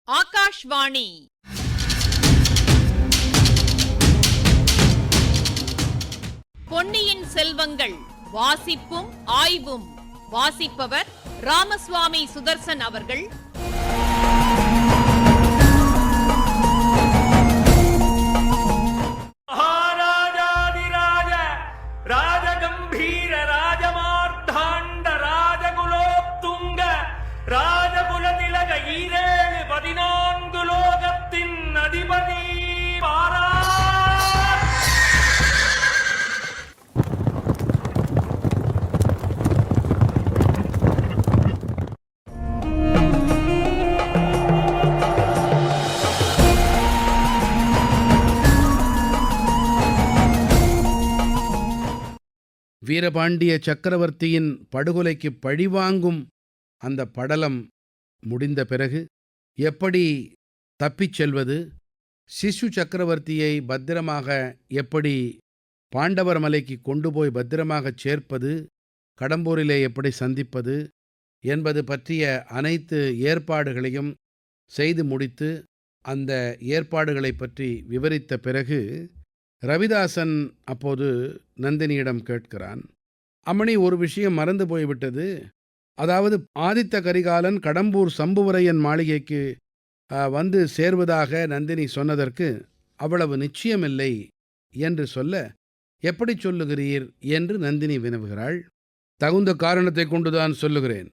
ஆகாஷ்வாணி. பொன்னியின் செல்வங்கள் வாசிப்பும் ஆய்வும். வாசிப்பவர் ராமசுவாமி சுதர்சன் அவர்கள். மகாராஜாதிராஜ ராஜகம்பீர ராஜமார்த்தாண்ட ராஜகுலோத்துங்க ராஜகுலதிலக ஈரேழு 14 லோகத்தின் அதிபதி பாரா. வீரபாண்டிய சக்கரவர்த்தியின் படுகொலைக்கு பழிவாங்கும் அந்த படலம் முடிந்த பிறகு எப்படி தப்பிச் செல்வது, சிசு சக்கரவர்த்தியை பத்திரமாக எப்படி பாண்டவர் மலைக்கு கொண்டு போய் பத்திரமாகச் சேர்ப்பது, கடம்பூரிலே எப்படி சந்திப்பது என்பது பற்றிய அனைத்து ஏற்பாடுகளையும் செய்து முடித்து அந்த ஏற்பாடுகளைப் பற்றி விவரித்த பிறகு ரவிதாசன் அப்போது நந்தினியிடம் கேட்கிறான், அம்மணி, ஒரு விஷயம் மறந்து போய்விட்டது. அதாவது ஆதித்த கரிகாலன் கடம்பூர் சம்புவரையன் மாளிகைக்கு வந்து சேர்வதாக நந்தினி சொன்னதற்கு அவ்வளவு நிச்சயமில்லை என்று சொல்ல, எப்படி சொல்லுகிறீர் என்று நந்தினி வினவுகிறாள். தகுந்த காரணத்தை கொண்டுதான் சொல்லுகிறேன்.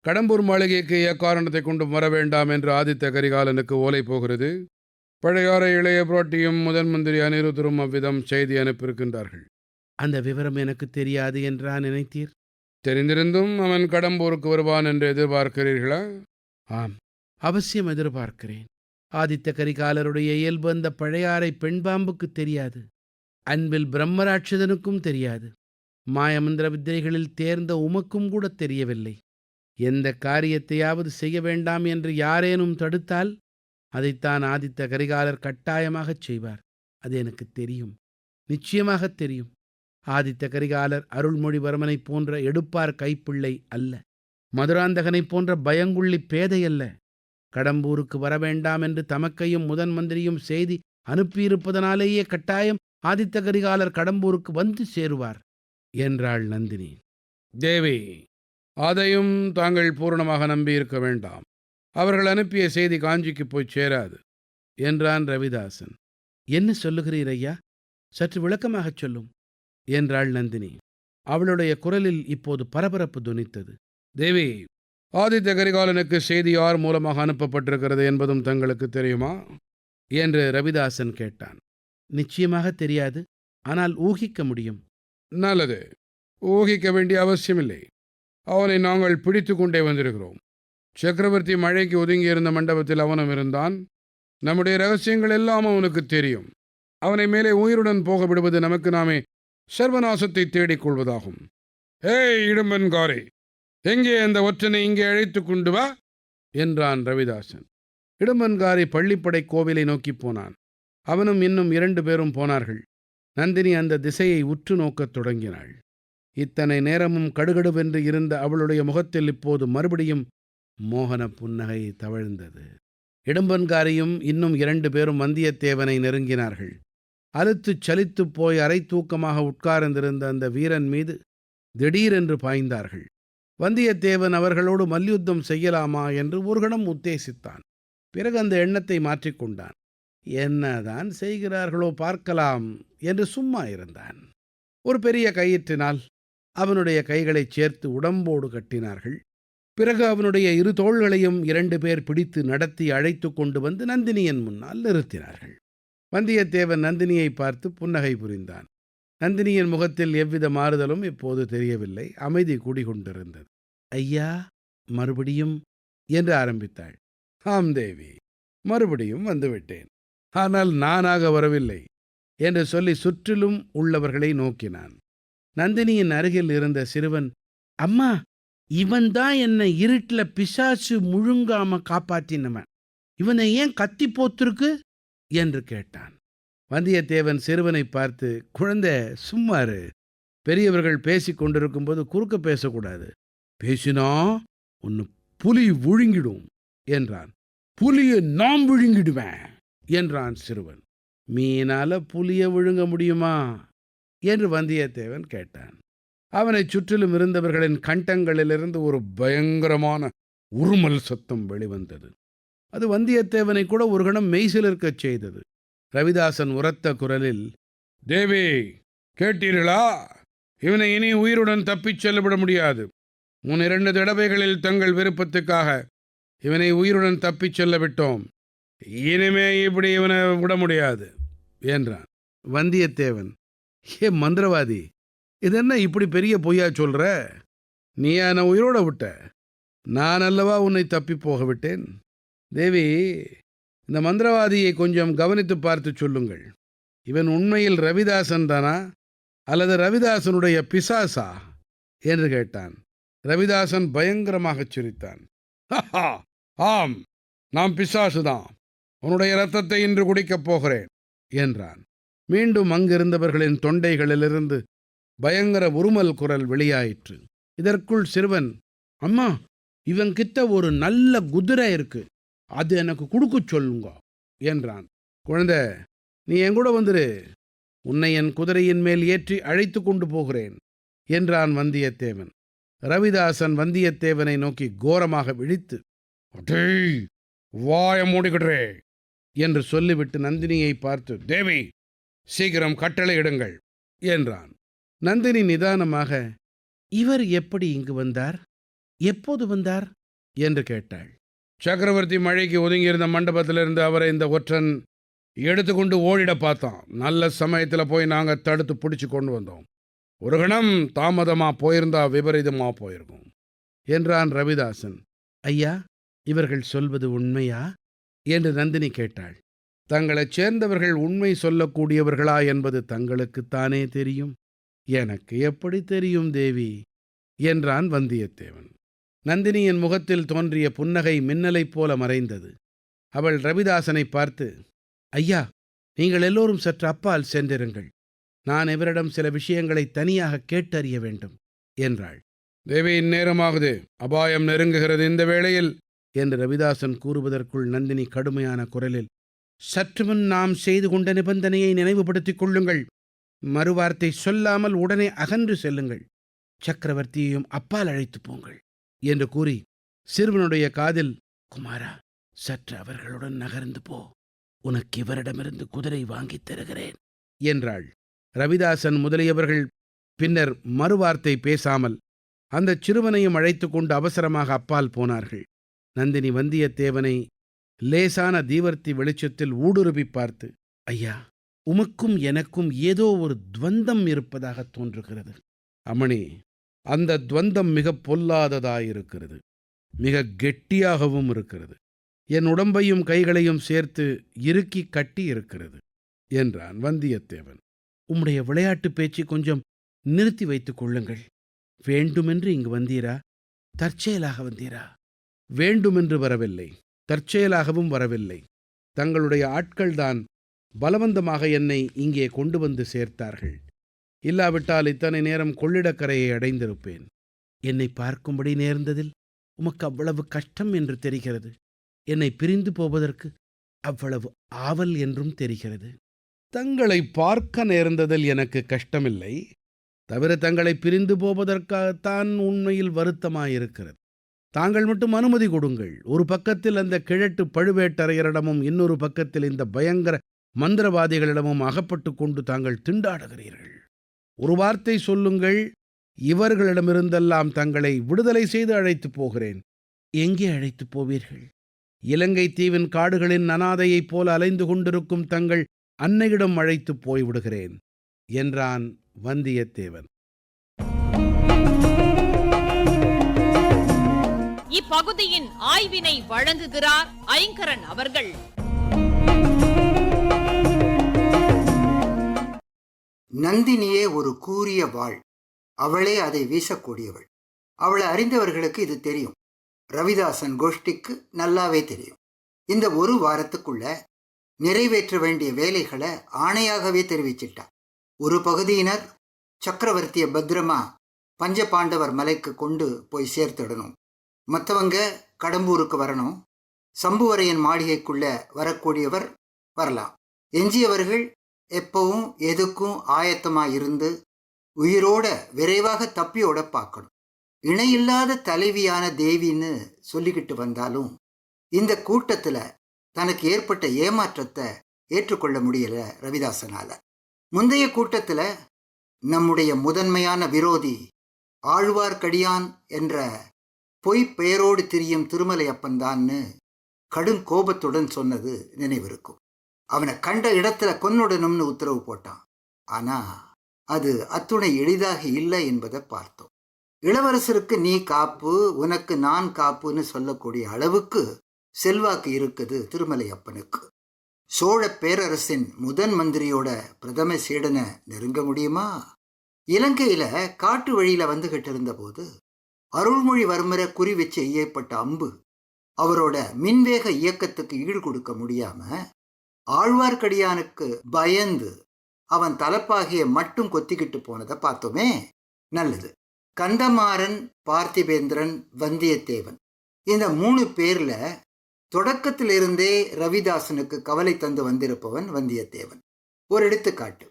கடம்பூர் மாளிகைக்கு எக்காரணத்தை கொண்டும் வர வேண்டாம் என்று ஆதித்த கரிகாலனுக்கு ஓலை போகிறது. பழையாற இளைய புரோட்டியும் முதன் மந்திரி அனிருத்தரும் அவ்விதம் செய்தி அனுப்பியிருக்கின்றார்கள். அந்த விவரம் எனக்கு தெரியாது என்றா நினைத்தீர்? தெரிந்திருந்தும் அவன் கடம்பூருக்கு வருவான் என்று எதிர்பார்க்கிறீர்களா? ஆம், அவசியம் எதிர்பார்க்கிறேன். ஆதித்த கரிகாலருடைய இயல்பு அந்த பழையாறை பெண்பாம்புக்கு தெரியாது. அன்பில் பிரம்மராட்சதனுக்கும் தெரியாது. மாயமந்திர வித்தைகளில் தேர்ந்த உமக்கும் கூட தெரியவில்லை. எந்த காரியத்தையாவது செய்ய வேண்டாம் என்று யாரேனும் தடுத்தால் அதைத்தான் ஆதித்த கரிகாலர் கட்டாயமாகச் செய்வார். அது எனக்கு தெரியும், நிச்சயமாகத் தெரியும். ஆதித்த கரிகாலர் அருள்மொழிவர்மனைப் போன்ற எடுப்பார் கைப்பிள்ளை அல்ல. மதுராந்தகனைப் போன்ற பயங்குள்ளி பேதையல்ல. கடம்பூருக்கு வரவேண்டாம் என்று தமக்கையும் முதன் மந்திரியும் செய்தி அனுப்பியிருப்பதனாலேயே கட்டாயம் ஆதித்த கரிகாலர் கடம்பூருக்கு வந்து சேருவார் என்றாள் நந்தினி. தேவி, அதையும் தாங்கள் பூரணமாக நம்பியிருக்க வேண்டாம். அவர்கள் அனுப்பிய செய்தி காஞ்சிக்கு போய் சேராது என்றான் ரவிதாசன். என்ன சொல்லுகிறீர் ஐயா? சற்று விளக்கமாகச் சொல்லும் என்றாள் நந்தினி. அவளுடைய குரலில் இப்போது பரபரப்பு துணித்தது. தேவி, ஆதித்த கரிகாலனுக்கு செய்தி யார் மூலமாக அனுப்பப்பட்டிருக்கிறது என்பதும் தங்களுக்கு தெரியுமா என்று ரவிதாசன் கேட்டான். நிச்சயமாக தெரியாது, ஆனால் ஊகிக்க முடியும். நல்லது, ஊகிக்க வேண்டிய அவசியமில்லை. அவனை நாங்கள் பிடித்து கொண்டே வந்திருக்கிறோம். சக்கரவர்த்தி மழைக்கு ஒதுங்கியிருந்த மண்டபத்தில் அவனும் இருந்தான். நம்முடைய ரகசியங்கள் எல்லாம் அவனுக்கு தெரியும். அவனை மேலே உயிருடன் போக விடுவது நமக்கு நாமே சர்வநாசத்தை தேடிக் கொள்வதாகும். ஏய் இடும்பன்காரே, எங்கே அந்த ஒற்றனை இங்கே அழைத்து கொண்டு வா என்றான் ரவிதாசன். இடும்பன்காரி பள்ளிப்படை கோவிலை நோக்கி போனான். அவனும் இன்னும் 2 பேரும் போனார்கள். நந்தினி அந்த திசையை உற்று நோக்கத் தொடங்கினாள். இத்தனை நேரமும் கடுகடுவென்று இருந்த அவளுடைய முகத்தில் இப்போது மறுபடியும் மோகன புன்னகை தவழ்ந்தது. இடும்பன்காரியும் இன்னும் 2 பேரும் வந்தியத்தேவனை நெருங்கினார்கள். அலுத்துச் சலித்துப் போய் அரை தூக்கமாக உட்கார்ந்திருந்த அந்த வீரன் மீது திடீரென்று பாய்ந்தார்கள். வந்தியத்தேவன் அவர்களோடு மல்யுத்தம் செய்யலாமா என்று ஒரு கணம் உத்தேசித்தான். பிறகு அந்த எண்ணத்தை மாற்றிக்கொண்டான். என்னதான் செய்கிறார்களோ பார்க்கலாம் என்று சும்மா இருந்தான். ஒரு பெரிய கயிற்றினால் அவனுடைய கைகளைச் சேர்த்து உடம்போடு கட்டினார்கள். பிறகு அவனுடைய 2 தோள்களையும் 2 பேர் பிடித்து நடத்தி அழைத்து கொண்டு வந்து நந்தினியின் முன்னால் நிறுத்தினார்கள். வந்தியத்தேவன் நந்தினியை பார்த்து புன்னகை புரிந்தான். நந்தினியின் முகத்தில் எவ்வித மாறுதலும் இப்போது தெரியவில்லை. அமைதி கூடிக்கொண்டிருந்தது. ஐயா, மறுபடியும் என்று ஆரம்பித்தாள். ஆம் தேவி, மறுபடியும் வந்துவிட்டேன். ஆனால் நானாக வரவில்லை என்று சொல்லி சுற்றிலும் உள்ளவர்களை நோக்கினான். நந்தினியின் அருகில் இருந்த சிறுவன், அம்மா, இவன்தான் என்னை இருட்டில் பிசாசு முழுங்காம காப்பாற்றினவன். இவனை ஏன் கத்தி போத்திருக்கு என்று கேட்டான். வந்தியத்தேவன் சிறுவனை பார்த்து, குழந்தை சும்மாரு, பெரியவர்கள் பேசிக் கொண்டிருக்கும்போது குறுக்க பேசக்கூடாது. பேசினா உன்னை புலி விழுங்கிடும் என்றான். புலியை நாம் விழுங்கிடுவேன் என்றான் சிறுவன். மீனால புலிய விழுங்க முடியுமா என்று வந்தியத்தேவன் கேட்டான். அவனைச் சுற்றிலும் இருந்தவர்களின் கண்டங்களிலிருந்து ஒரு பயங்கரமான உருமல் சத்தம் வெளிவந்தது. அது வந்தியத்தேவனை கூட ஒரு கணம் மெய்சிலிருக்கச் செய்தது. ரவிதாசன் உரத்த குரலில், தேவி, கேட்டீர்களா? இவனை இனி உயிருடன் தப்பிச் செல்லவிட முடியாது. 2 தடவைகளில் தங்கள் விருப்பத்துக்காக இவனை உயிருடன் தப்பிச் செல்ல விட்டோம். இனிமே இப்படி இவனை விட முடியாது என்றான். வந்தியத்தேவன், ஏ மந்திரவாதி, இதென்ன இப்படி பெரிய பொய்யா சொல்ற? நீ என்னை உயிரோட விட்ட, நான் அல்லவா உன்னை தப்பி போக விட்டேன். தேவி, இந்த மந்திரவாதியை கொஞ்சம் கவனித்து பார்த்து சொல்லுங்கள். இவன் உண்மையில் ரவிதாசன் தானா அல்லது ரவிதாசனுடைய பிசாசா என்று கேட்டான். ரவிதாசன் பயங்கரமாகச் சிரித்தான். ஆம், நாம் பிசாசுதான். உன்னுடைய இரத்தத்தை இன்று குடிக்கப் போகிறேன் என்றான். மீண்டும் அங்கிருந்தவர்களின் தொண்டைகளிலிருந்து பயங்கர உருமல் குரல் வெளியாயிற்று. இதற்குள் சிறுவன், அம்மா, இவன்கிட்ட ஒரு நல்ல குதிரை இருக்கு, அது எனக்கு கொடுக்க சொல்லுங்க என்றான். குழந்தை, நீ என் கூட வந்துரு, உன்னை என் குதிரையின் மேல் ஏற்றி அழைத்து கொண்டு போகிறேன் என்றான் வந்தியத்தேவன். ரவிதாசன் வந்தியத்தேவனை நோக்கி கோரமாக விழித்து, அடேய், வாய மூடிக்கிட்டே என்று சொல்லிவிட்டு நந்தினியை பார்த்து, தேவி, சீக்கிரம் கட்டளையிடுங்கள் என்றான். நந்தினி நிதானமாக, இவர் எப்படி இங்கு வந்தார், எப்போது வந்தார் என்று கேட்டாள். சக்கரவர்த்தி மழைக்கு ஒதுங்கியிருந்த மண்டபத்திலிருந்து அவரை இந்த ஒற்றன் எடுத்துக்கொண்டு ஓடிட பார்த்தான். நல்ல சமயத்தில் போய் நாங்கள் தடுத்து பிடிச்சு கொண்டு வந்தோம். ஒரு கணம் தாமதமா போயிருந்தா விபரீதமா போயிருக்கும் என்றான் ரவிதாசன். ஐயா, இவர்கள் சொல்வது உண்மையா என்று நந்தினி கேட்டாள். தங்களைச் சேர்ந்தவர்கள் உண்மை சொல்லக்கூடியவர்களா என்பது தங்களுக்குத்தானே தெரியும், எனக்கு எப்படி தெரியும் தேவி என்றான் வந்தியத்தேவன். நந்தினியின் முகத்தில் தோன்றிய புன்னகை மின்னலைப் போல மறைந்தது. அவள் ரவிதாசனை பார்த்து, ஐயா, நீங்கள் எல்லோரும் சற்று அப்பால் சென்றிருங்கள், நான் இவரிடம் சில விஷயங்களை தனியாக கேட்டறிய வேண்டும் என்றாள். தேவி, இந்நேரமாகுது, அபாயம் நெருங்குகிறது இந்த வேளையில் என்று ரவிதாசன் கூறுவதற்குள் நந்தினி கடுமையான குரலில், சற்றுமுன் நாம் செய்து கொண்ட நிபந்தனையை நினைவுபடுத்திக் கொள்ளுங்கள், மறுவார்த்தை சொல்லாமல் உடனே அகன்று செல்லுங்கள், சக்கரவர்த்தியையும் அப்பால் அழைத்து போங்கள் என்று கூறி சிறுவனுடைய காதில், குமாரா, சற்று அவர்களுடன் நகர்ந்து போ, உனக்கு இவரிடமிருந்து குதிரை வாங்கித் தருகிறேன் என்றாள். ரவிதாசன் முதலியவர்கள் பின்னர் மறுவார்த்தை பேசாமல் அந்தச் சிறுவனையும் அழைத்து கொண்டு அவசரமாக அப்பால் போனார்கள். நந்தினி வந்தியத்தேவனை லேசான தீவர்த்தி வெளிச்சத்தில் ஊடுருவி பார்த்து, ஐயா, உமக்கும் எனக்கும் ஏதோ ஒரு துவந்தம் இருப்பதாக தோன்றுகிறது. அம்மணி, அந்த துவந்தம் மிக பொல்லாததாயிருக்கிறது, மிக கெட்டியாகவும் இருக்கிறது, என் உடம்பையும் கைகளையும் சேர்த்து இறுக்கி கட்டி இருக்கிறது என்றான் வந்தியத்தேவன். உம்முடைய விளையாட்டு பேச்சு கொஞ்சம் நிறுத்தி வைத்துக் கொள்ளுங்கள். வேண்டுமென்று இங்கு வந்தீரா, தற்செயலாக வந்தீரா? வேண்டுமென்று வரவில்லை, தற்செயலாகவும் வரவில்லை. தங்களுடைய ஆட்கள்தான் பலவந்தமாக என்னை இங்கே கொண்டு வந்து சேர்த்தார்கள். இல்லாவிட்டால் இத்தனை நேரம் கொள்ளிடக்கரையை அடைந்திருப்பேன். என்னை பார்க்கும்படி நேர்ந்ததில் உமக்கு அவ்வளவு கஷ்டம் என்று தெரிகிறது. என்னை பிரிந்து போவதற்கு அவ்வளவு ஆவல் என்றும் தெரிகிறது. தங்களை பார்க்க நேர்ந்ததில் எனக்கு கஷ்டமில்லை, தவிர தங்களை பிரிந்து போவதற்காகத்தான் உண்மையில் வருத்தமாயிருக்கிறது. தாங்கள் மட்டும் அனுமதி கொடுங்கள். ஒரு பக்கத்தில் அந்த கிழட்டு பழுவேட்டரையரிடமும் இன்னொரு பக்கத்தில் இந்த பயங்கர மந்திரவாதிகளிடமும் அகப்பட்டு கொண்டு தாங்கள் திண்டாடுகிறீர்கள். ஒரு வார்த்தை சொல்லுங்கள், இவர்களிடமிருந்தெல்லாம் தங்களை விடுதலை செய்து அழைத்துப் போகிறேன். எங்கே அழைத்துப் போவீர்கள்? இலங்கை தீவின் காடுகளின் அனாதையைப் போல அலைந்து கொண்டிருக்கும் தங்கள் அன்னையிடம் அழைத்துப் போய்விடுகிறேன் என்றான் வந்தியத்தேவன். இப்பகுதியின் ஆய்வினை வழங்குகிறார் ஐங்கரன் அவர்கள். நந்தினியே ஒரு கூரிய வாள், அவளே அதை வீசக்கூடியவள். அவளை அறிந்தவர்களுக்கு இது தெரியும். ரவிதாசன் கோஷ்டிக்கு நல்லாவே தெரியும். இந்த ஒரு வாரத்துக்குள்ள நிறைவேற்ற வேண்டிய வேலைகளை ஆணையாகவே தெரிவிச்சிட்டா. ஒரு பகுதியினர் சக்கரவர்த்திய பத்திரமா பஞ்சபாண்டவர் மலைக்கு கொண்டு போய் சேர்த்துடணும், மற்றவங்க கடம்பூருக்கு வரணும், சம்புவரையன் மாளிகைக்குள்ள வரக்கூடியவர் வரலாம். எஞ்சியவர்கள் எப்பவும் எதுக்கும் ஆயத்தமாக இருந்து உயிரோட விரைவாக தப்பியோட பார்க்கணும். இணையில்லாத தலைவியான தேவின்னு சொல்லிக்கிட்டு வந்தாலும் இந்த கூட்டத்தில் தனக்கு ஏற்பட்ட ஏமாற்றத்தை ஏற்றுக்கொள்ள முடியல ரவிதாசனால. முந்தைய கூட்டத்தில் நம்முடைய முதன்மையான விரோதி ஆழ்வார்க்கடியான் என்ற பொய் பெயரோடு திரியும் திருமலையப்பன் தான்னு கடும் கோபத்துடன் சொன்னது நினைவிருக்கும். அவனை கண்ட இடத்துல கொன்னுடணும்னு உத்தரவு போட்டான். ஆனா அது அத்துணை எளிதாக இல்லை என்பதை பார்த்தோம். இளவரசருக்கு நீ காப்பு, உனக்கு நான் காப்புன்னு சொல்லக்கூடிய அளவுக்கு செல்வாக்கு இருக்குது திருமலையப்பனுக்கு. சோழ பேரரசின் முதன் மந்திரியோட பிரதம சீடனை நெருங்க முடியுமா? இலங்கையில காட்டு வழியில வந்துகிட்டு இருந்த போது அருள்மொழிவர்மரை குறி வச்சு எய்யப்பட்ட அம்பு அவரோட மின்வேக இயக்கத்துக்கு ஈடு கொடுக்க முடியாம ஆழ்வார்க்கடியானுக்கு பயந்து அவன் தலப்பாகிய மட்டும் கொத்திக்கிட்டு போனதை பார்த்தோமே. நல்லது. கந்தமாறன், பார்த்திபேந்திரன், வந்தியத்தேவன் இந்த 3 பேர்ல தொடக்கத்திலிருந்தே ரவிதாசனுக்கு கவலை தந்து வந்திருப்பவன் வந்தியத்தேவன். ஒரு எடுத்துக்காட்டு.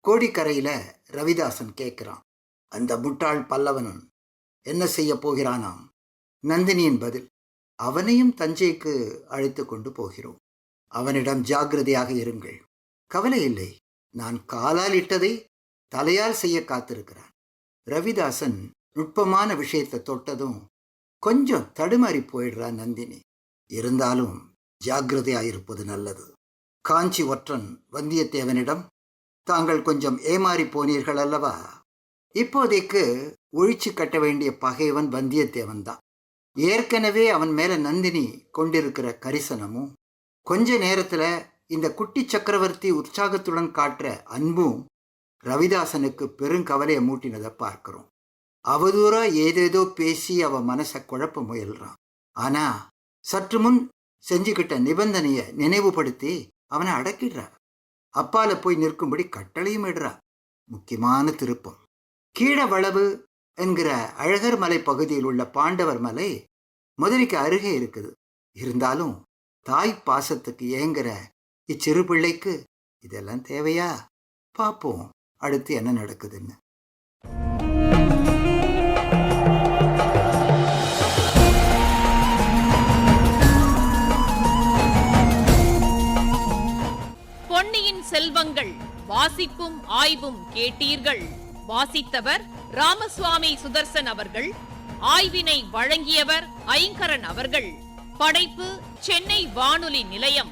கோடிக்கரையில ரவிதாசன் கேட்கிறான், அந்த முட்டாள் பல்லவனும் என்ன செய்ய போகிறானாம்? நந்தினியின் பதில், அவனையும் தஞ்சைக்கு அழைத்து கொண்டு போகிறோம். அவனிடம் ஜாக்கிரதையாக இருங்கள். கவலை இல்லை, நான் காலால் இட்டதை தலையால் செய்ய காத்திருக்கிறான். ரவிதாசன் நுட்பமான விஷயத்தை தொட்டதும் கொஞ்சம் தடுமாறி போயிடுறான் நந்தினி. இருந்தாலும் ஜாக்கிரதையாயிருப்பது நல்லது. காஞ்சி ஒற்றன் வந்தியத்தேவனிடம், தாங்கள் கொஞ்சம் ஏமாறி போனீர்கள் அல்லவா? இப்போதைக்கு ஒழிச்சு கட்ட வேண்டிய பகைவன் வந்தியத்தேவன் தான். ஏற்கனவே அவன் மேல நந்தினி கொண்டிருக்கிற கரிசனமும் கொஞ்ச நேரத்துல இந்த குட்டி சக்கரவர்த்தி உற்சாகத்துடன் காட்டுற அன்பும் ரவிதாசனுக்கு பெருங்கவலையை மூட்டினதை பார்க்கிறோம். அவதூறா ஏதேதோ பேசி அவ மனசை குழப்ப முயல்றான். ஆனா சற்று முன் செஞ்சுக்கிட்ட நிபந்தனைய நினைவுபடுத்தி அவனை அடக்கிடுறா. அப்பால போய் நிற்கும்படி கட்டளையும் இடுறா. முக்கியமான திருப்பம். கீழவளவு என்கிற அழகர் மலை பகுதியில் உள்ள பாண்டவர் மலை மதுரைக்கு அருகே இருக்குது. இருந்தாலும் தாய் பாசத்துக்கு ஏங்குற இச்சிறு பிள்ளைக்கு இதெல்லாம் தேவையா? பார்ப்போம் அடுத்து என்ன நடக்குதுன்னு. பொன்னியின் செல்வங்கள் வாசிப்பும் ஆய்வும் கேட்டீர்கள். வாசித்தவர் ராமசுவாமி சுதர்சன் அவர்கள். ஆய்வினை வழங்கியவர் ஐங்கரன் அவர்கள். படைப்பு சென்னை வானொலி நிலையம்.